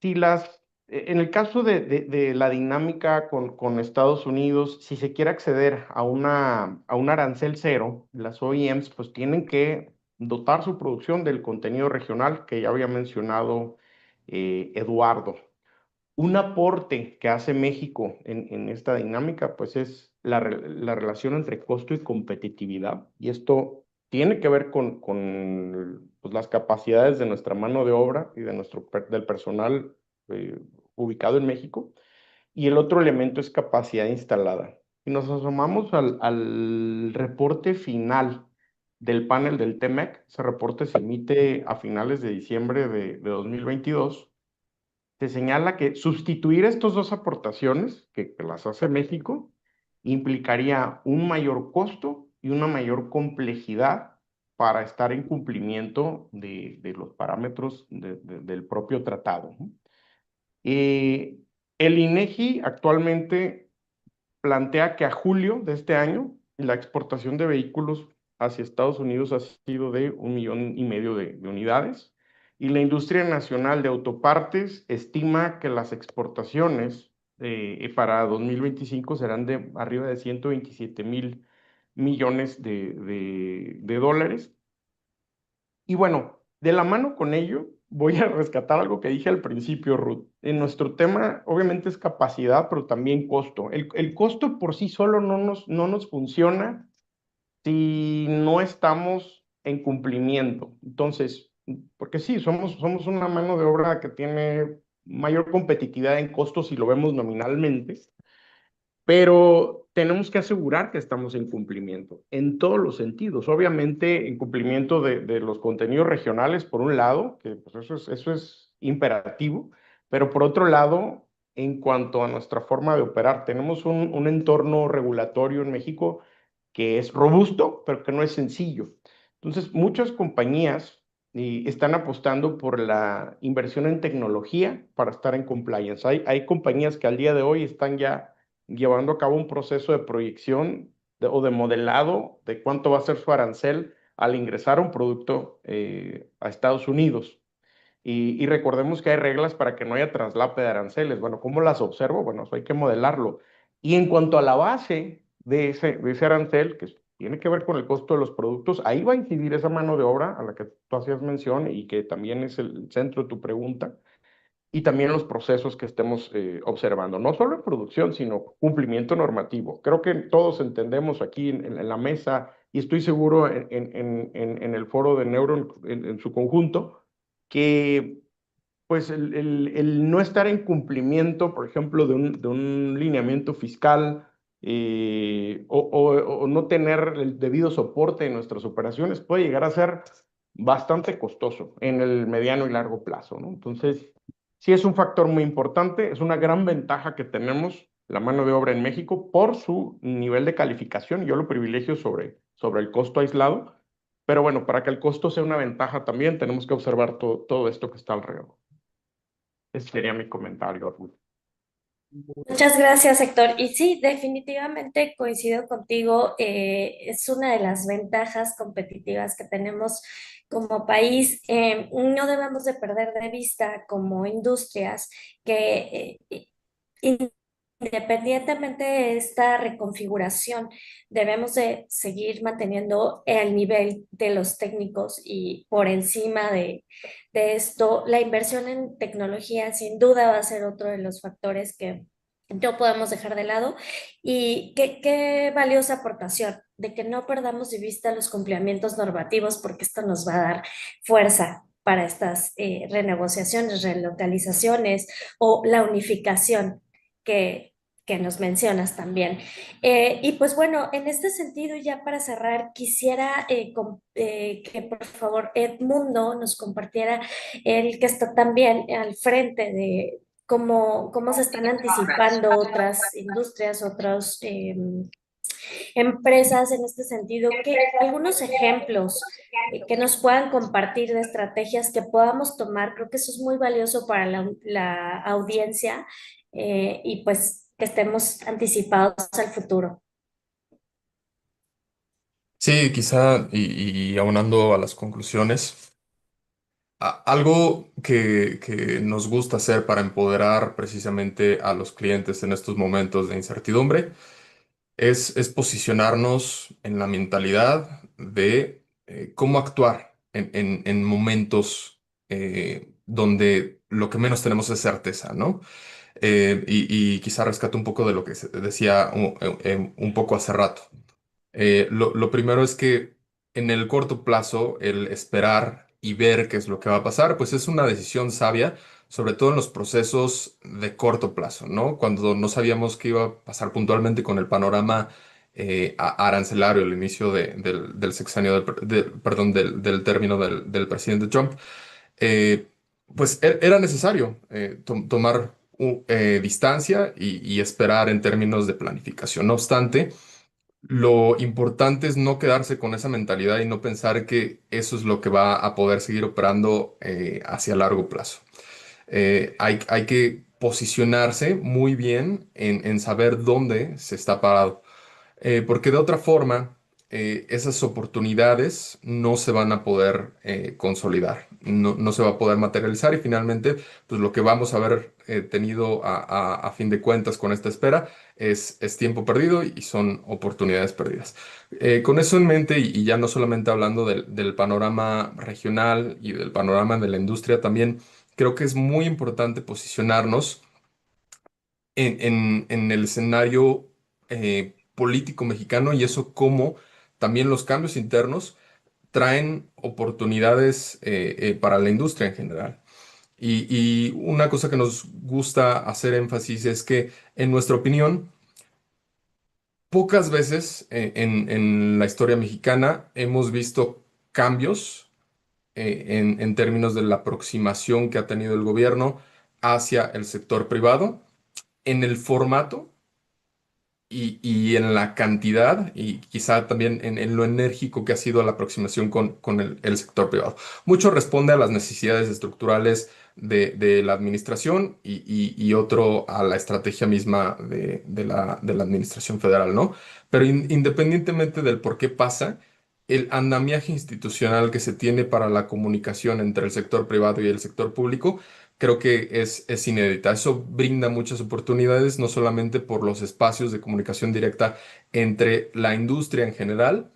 En el caso de la dinámica con Estados Unidos, si se quiere acceder a un arancel cero, las OEMs pues tienen que dotar su producción del contenido regional que ya había mencionado Eduardo. Un aporte que hace México en esta dinámica, pues es la relación entre costo y competitividad. Y esto tiene que ver con pues, las capacidades de nuestra mano de obra y del personal ubicado en México. Y el otro elemento es capacidad instalada. Y nos asomamos al reporte final del panel del TEMEC. Ese reporte se emite a finales de diciembre de 2022. Se señala que sustituir estas dos aportaciones, que las hace México, implicaría un mayor costo y una mayor complejidad para estar en cumplimiento de los parámetros del propio tratado. El INEGI actualmente plantea que a julio de este año la exportación de vehículos hacia Estados Unidos ha sido de 1,5 millones de unidades y la industria nacional de autopartes estima que las exportaciones para 2025 serán de arriba de 127,000 millones de dólares. Y bueno, de la mano con ello, voy a rescatar algo que dije al principio, Ruth. En nuestro tema, obviamente es capacidad, pero también costo. El costo por sí solo no nos funciona si no estamos en cumplimiento. Entonces, porque sí, somos una mano de obra que tiene mayor competitividad en costos si lo vemos nominalmente, pero tenemos que asegurar que estamos en cumplimiento en todos los sentidos. Obviamente, en cumplimiento de los contenidos regionales, por un lado, que pues eso es imperativo, pero por otro lado, en cuanto a nuestra forma de operar, tenemos un entorno regulatorio en México que es robusto, pero que no es sencillo. Entonces, muchas compañías están apostando por la inversión en tecnología para estar en compliance. Hay compañías que al día de hoy están ya llevando a cabo un proceso de proyección o de modelado de cuánto va a ser su arancel al ingresar un producto a Estados Unidos. Y recordemos que hay reglas para que no haya traslape de aranceles. Bueno, ¿cómo las observo? Bueno, eso hay que modelarlo. Y en cuanto a la base de ese arancel, que tiene que ver con el costo de los productos, ahí va a incidir esa mano de obra a la que tú hacías mención y que también es el centro de tu pregunta y también los procesos que estemos observando, no solo en producción, sino cumplimiento normativo. Creo que todos entendemos aquí en la mesa, y estoy seguro en el foro de Neuron en su conjunto, que pues el no estar en cumplimiento, por ejemplo, de un lineamiento fiscal o no tener el debido soporte en nuestras operaciones puede llegar a ser bastante costoso en el mediano y largo plazo, ¿no? Entonces, sí es un factor muy importante, es una gran ventaja que tenemos la mano de obra en México por su nivel de calificación. Yo lo privilegio sobre el costo aislado, pero bueno, para que el costo sea una ventaja también tenemos que observar todo esto que está alrededor. Ese sería mi comentario, Ruth. Muchas gracias, Héctor. Y sí, definitivamente coincido contigo. Es una de las ventajas competitivas que tenemos como país. No debemos de perder de vista como industrias que independientemente de esta reconfiguración, debemos de seguir manteniendo el nivel de los técnicos y por encima de esto, la inversión en tecnología sin duda va a ser otro de los factores que no podemos dejar de lado. Y qué valiosa aportación de que no perdamos de vista los cumplimientos normativos porque esto nos va a dar fuerza para estas renegociaciones, relocalizaciones o la unificación que, que nos mencionas también. Y pues bueno, en este sentido, ya para cerrar, quisiera que por favor Edmundo nos compartiera el que está también al frente de cómo se están anticipando otras industrias, otras empresas en este sentido, que algunos ejemplos que nos puedan compartir de estrategias que podamos tomar, creo que eso es muy valioso para la audiencia y pues que estemos anticipados al futuro. Sí, quizá, y aunando a las conclusiones, algo que nos gusta hacer para empoderar precisamente a los clientes en estos momentos de incertidumbre es posicionarnos en la mentalidad de cómo actuar en momentos donde lo que menos tenemos es certeza, ¿no? Y quizá rescate un poco de lo que decía un poco hace rato. Lo primero es que en el corto plazo, el esperar y ver qué es lo que va a pasar, pues es una decisión sabia, sobre todo en los procesos de corto plazo, ¿no? Cuando no sabíamos qué iba a pasar puntualmente con el panorama arancelario, el inicio del sexenio, perdón, del término del presidente Trump, eh, pues era necesario tomar distancia y esperar en términos de planificación. No obstante, lo importante es no quedarse con esa mentalidad y no pensar que eso es lo que va a poder seguir operando hacia largo plazo. Hay que posicionarse muy bien en saber dónde se está parado. Porque de otra forma, esas oportunidades no se van a poder consolidar, no se va a poder materializar y finalmente, pues lo que vamos a haber tenido a fin de cuentas con esta espera es tiempo perdido y son oportunidades perdidas. Con eso en mente y ya no solamente hablando del panorama regional y del panorama de la industria, también creo que es muy importante posicionarnos en el escenario político mexicano y eso como también los cambios internos traen oportunidades para la industria en general. Y una cosa que nos gusta hacer énfasis es que, en nuestra opinión, pocas veces en la historia mexicana hemos visto cambios en términos de la aproximación que ha tenido el gobierno hacia el sector privado en el formato y en la cantidad y quizá también en lo enérgico que ha sido la aproximación con el sector privado. Mucho responde a las necesidades estructurales de la administración y otro a la estrategia misma de la administración federal, ¿no? Pero independientemente del por qué pasa, el andamiaje institucional que se tiene para la comunicación entre el sector privado y el sector público creo que es inédita. Eso brinda muchas oportunidades, no solamente por los espacios de comunicación directa entre la industria en general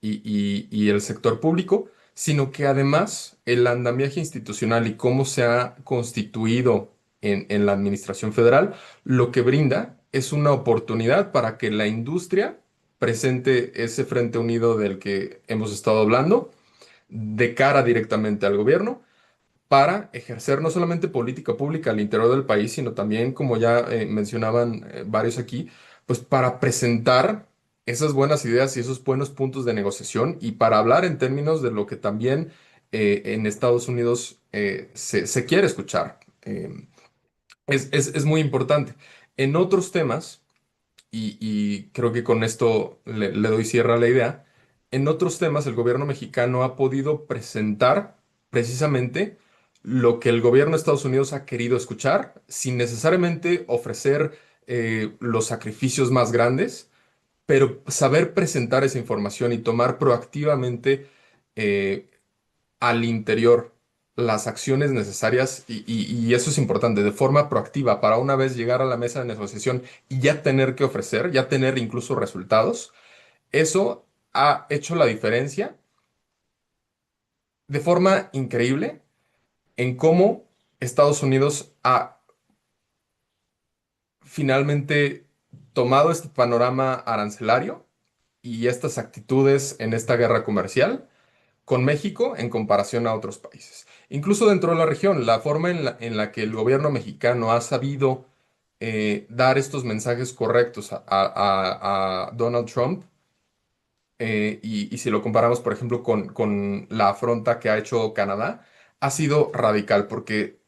y el sector público, sino que además el andamiaje institucional y cómo se ha constituido en la administración federal, lo que brinda es una oportunidad para que la industria presente ese frente unido del que hemos estado hablando de cara directamente al gobierno para ejercer no solamente política pública al interior del país, sino también, como ya mencionaban varios aquí, pues para presentar esas buenas ideas y esos buenos puntos de negociación y para hablar en términos de lo que también en Estados Unidos se quiere escuchar. Es muy importante. En otros temas, y creo que con esto le doy cierre a la idea, en otros temas el gobierno mexicano ha podido presentar precisamente lo que el gobierno de Estados Unidos ha querido escuchar, sin necesariamente ofrecer los sacrificios más grandes, pero saber presentar esa información y tomar proactivamente eh, al interior las acciones necesarias, y eso es importante, de forma proactiva, para una vez llegar a la mesa de negociación y ya tener que ofrecer, ya tener incluso resultados. Eso ha hecho la diferencia de forma increíble en cómo Estados Unidos ha finalmente tomado este panorama arancelario y estas actitudes en esta guerra comercial con México en comparación a otros países. Incluso dentro de la región, la forma en la que el gobierno mexicano ha sabido dar estos mensajes correctos a Donald Trump, y si lo comparamos, por ejemplo, con la afronta que ha hecho Canadá, ha sido radical, porque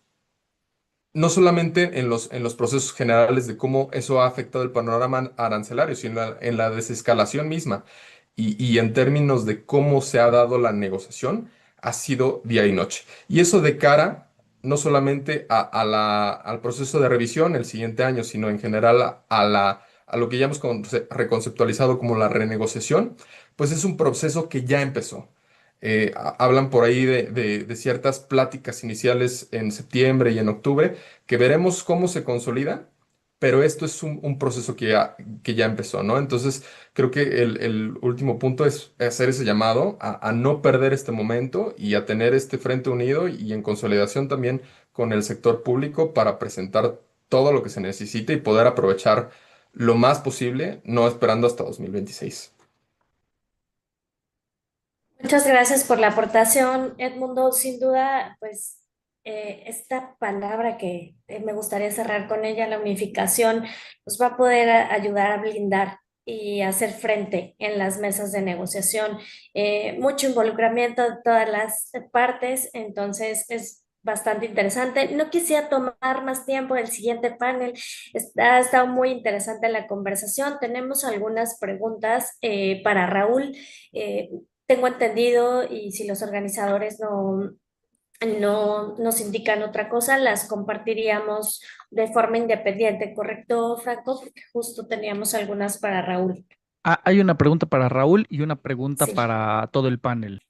no solamente en los procesos generales de cómo eso ha afectado el panorama arancelario, sino en la desescalación misma y en términos de cómo se ha dado la negociación, ha sido día y noche. Y eso de cara no solamente al proceso de revisión el siguiente año, sino en general a lo que ya hemos reconceptualizado como la renegociación, pues es un proceso que ya empezó. Hablan por ahí de ciertas pláticas iniciales en septiembre y en octubre que veremos cómo se consolida, pero esto es un proceso que ya empezó, ¿no? Entonces, creo que el último punto es hacer ese llamado a no perder este momento y a tener este frente unido y en consolidación también con el sector público para presentar todo lo que se necesite y poder aprovechar lo más posible, no esperando hasta 2026. Muchas gracias por la aportación, Edmundo. Sin duda, pues esta palabra que me gustaría cerrar con ella, la unificación, nos va a poder ayudar a blindar y hacer frente en las mesas de negociación. Mucho involucramiento de todas las partes, entonces es bastante interesante. No quisiera tomar más tiempo del siguiente panel. Ha estado muy interesante la conversación. Tenemos algunas preguntas para Raúl. Eh, Tengo entendido, y si los organizadores no nos indican otra cosa, las compartiríamos de forma independiente, ¿correcto, Franco? Porque justo teníamos algunas para Raúl. Hay una pregunta para Raúl y una pregunta Sí, para todo el panel.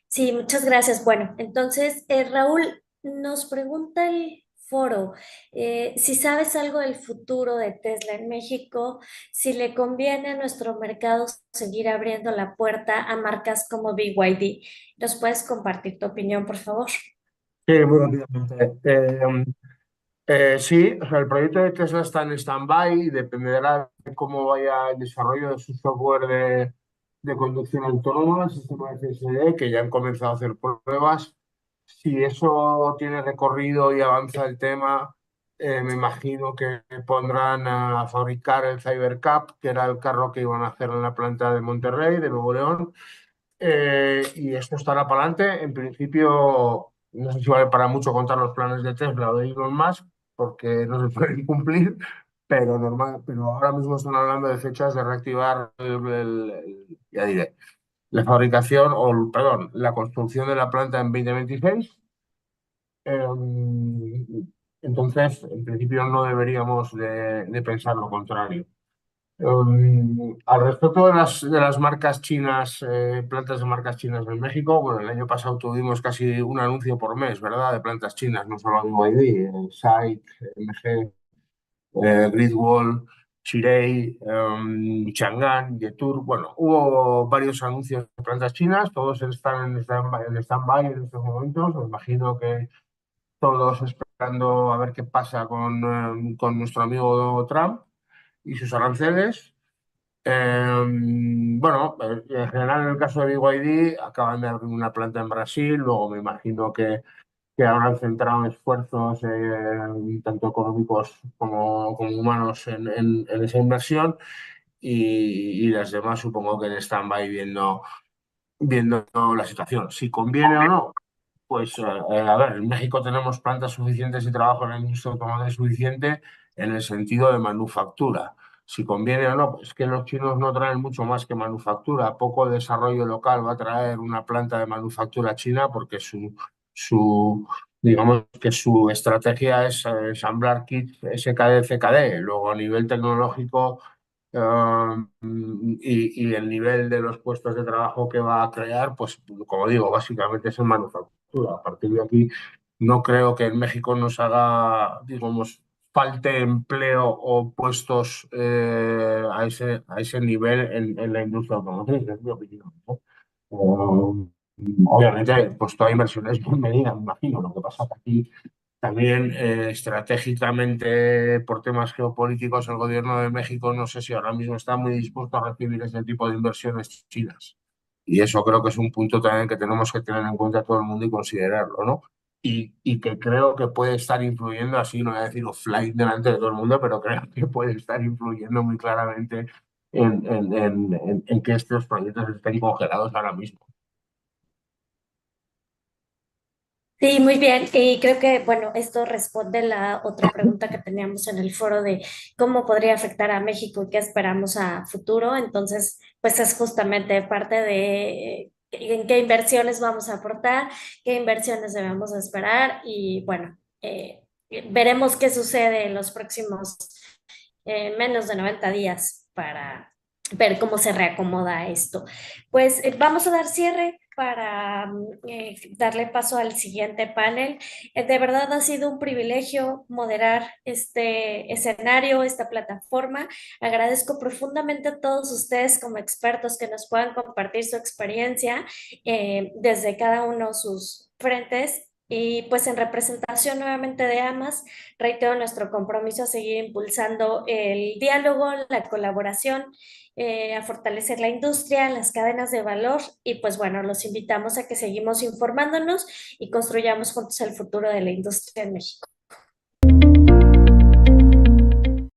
sí, muchas gracias. Bueno, entonces, Raúl, nos pregunta el foro, si sabes algo del futuro de Tesla en México, si le conviene a nuestro mercado seguir abriendo la puerta a marcas como BYD. ¿Nos puedes compartir tu opinión, por favor? Sí, muy rápidamente. Sí, o sea, el proyecto de Tesla está en stand-by, dependerá de cómo vaya el desarrollo de su software de conducción autónoma, el sistema de FSD, que ya han comenzado a hacer pruebas. Si eso tiene recorrido y avanza el tema, me imagino que pondrán a fabricar el Cybercab, que era el carro que iban a hacer en la planta de Monterrey, de Nuevo León, y esto estará para adelante. En principio, no sé si vale para mucho contar los planes de Tesla o de Elon Musk, porque no se pueden cumplir, pero, normal, pero ahora mismo están hablando de fechas de reactivar ya diré, la fabricación, o perdón, la construcción de la planta en 2026. Entonces, en principio no deberíamos de pensar lo contrario. Al respecto de las marcas chinas, plantas de marcas chinas en México, bueno, el año pasado tuvimos casi un anuncio por mes, ¿verdad? De plantas chinas, no solo BYD, SAIC, MG, Great Chirei, Chang'an, Yetur. Bueno, hubo varios anuncios de plantas chinas, todos están en stand-by en estos momentos. Me imagino que todos esperando a ver qué pasa con nuestro amigo Trump y sus aranceles. Bueno, en general en el caso de BYD acaban de abrir una planta en Brasil, luego me imagino que habrán centrado esfuerzos tanto económicos como humanos en esa inversión y las demás supongo que están ahí viendo la situación. Si conviene o no, pues a ver, en México tenemos plantas suficientes y trabajo en la industria automóvil suficiente en el sentido de manufactura. si conviene o no, es que los chinos no traen mucho más que manufactura, poco desarrollo local va a traer una planta de manufactura china porque digamos que su estrategia es ensamblar kits SKD, CKD. Luego a nivel tecnológico y el nivel de los puestos de trabajo que va a crear, pues como digo, básicamente es en manufactura. A partir de aquí no creo que en México nos haga, digamos, falte empleo o puestos a ese nivel en la industria automotriz, es mi opinión, ¿no? Obviamente, pues toda inversión es bienvenida, me imagino. Lo que pasa es que aquí también estratégicamente, por temas geopolíticos, el gobierno de México no sé si ahora mismo está muy dispuesto a recibir ese tipo de inversiones chinas. Y eso creo que es un punto también que tenemos que tener en cuenta todo el mundo y considerarlo, ¿no? Y que creo que puede estar influyendo, así no voy a decir offline delante de todo el mundo, pero creo que puede estar influyendo muy claramente en que estos proyectos estén congelados ahora mismo. Sí, muy bien. Y creo que, bueno, esto responde la otra pregunta que teníamos en el foro de cómo podría afectar a México y qué esperamos a futuro. Entonces, pues es justamente parte de en qué inversiones vamos a aportar, qué inversiones debemos esperar y, bueno, veremos qué sucede en los próximos menos de 90 días para ver cómo se reacomoda esto. Pues vamos a dar cierre para darle paso al siguiente panel. De verdad ha sido un privilegio moderar este escenario, esta plataforma. Agradezco profundamente a todos ustedes como expertos que nos puedan compartir su experiencia desde cada uno de sus frentes. Y pues en representación nuevamente de AMAS, reitero nuestro compromiso a seguir impulsando el diálogo, la colaboración, a fortalecer la industria, las cadenas de valor y pues bueno, los invitamos a que seguimos informándonos y construyamos juntos el futuro de la industria en México.